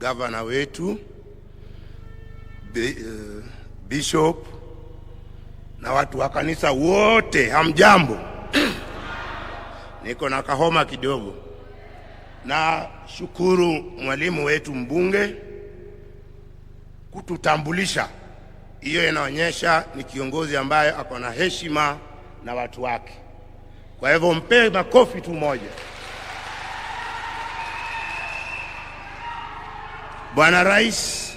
gavana wetu, bishop na watu wa kanisa wote, hamjambo? Niko na kahoma kidogo. Na shukuru mwalimu wetu mbunge kututambulisha. Hiyo inaonyesha ni kiongozi ambaye ako na heshima na watu wake. Kwa hivyo mpe makofi tu moja. Bwana Rais,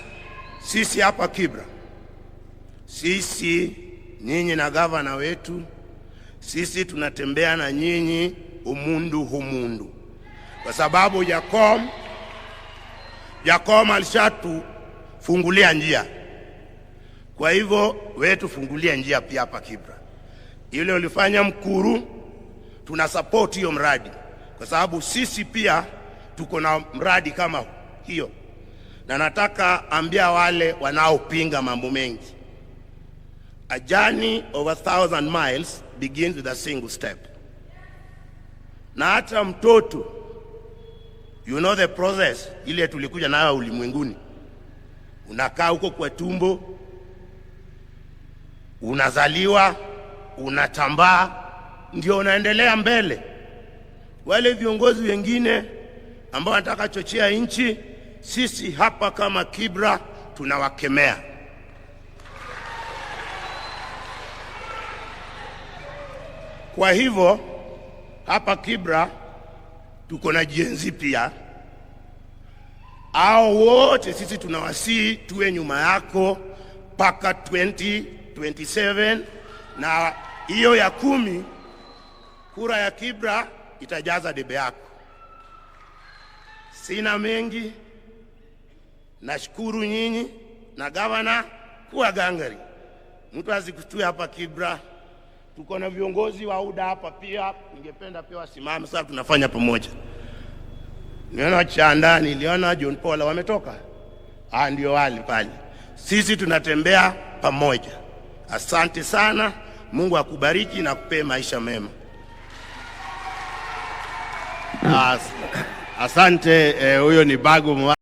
sisi hapa Kibra, sisi nyinyi na gavana wetu, sisi tunatembea na nyinyi umundu humundu, kwa sababu Jacom alishatufungulia njia. Kwa hivyo wetu fungulia njia pia hapa Kibra. Ile ulifanya Mkuru, tuna support hiyo mradi, kwa sababu sisi pia tuko na mradi kama hiyo. Na nataka ambia wale wanaopinga mambo mengi, a journey over 1,000 miles begins with a single step. Na hata mtoto, you know the process ile tulikuja nayo ulimwenguni. Unakaa huko kwa tumbo, unazaliwa, unatambaa, ndio unaendelea mbele. Wale viongozi wengine ambao wanataka chochea nchi, sisi hapa kama Kibra tunawakemea. Kwa hivyo hapa Kibra tuko na jenzi pia. Hao wote sisi tunawasihi tuwe nyuma yako paka 2027, na hiyo ya 10 kura ya Kibra itajaza debe yako. Sina mengi. Nashukuru nyinyi na gavana kuwa gangari. Mtu azikutue hapa Kibra. Tuko na viongozi wa UDA hapa pia, ningependa pia wasimame. Sasa tunafanya pamoja. Niona Chanda, niliona John Paul wametoka. Ndio wale pale. Sisi tunatembea pamoja. Asante sana. Mungu akubariki na kupe maisha mema. Asante. Huyo ni Bago.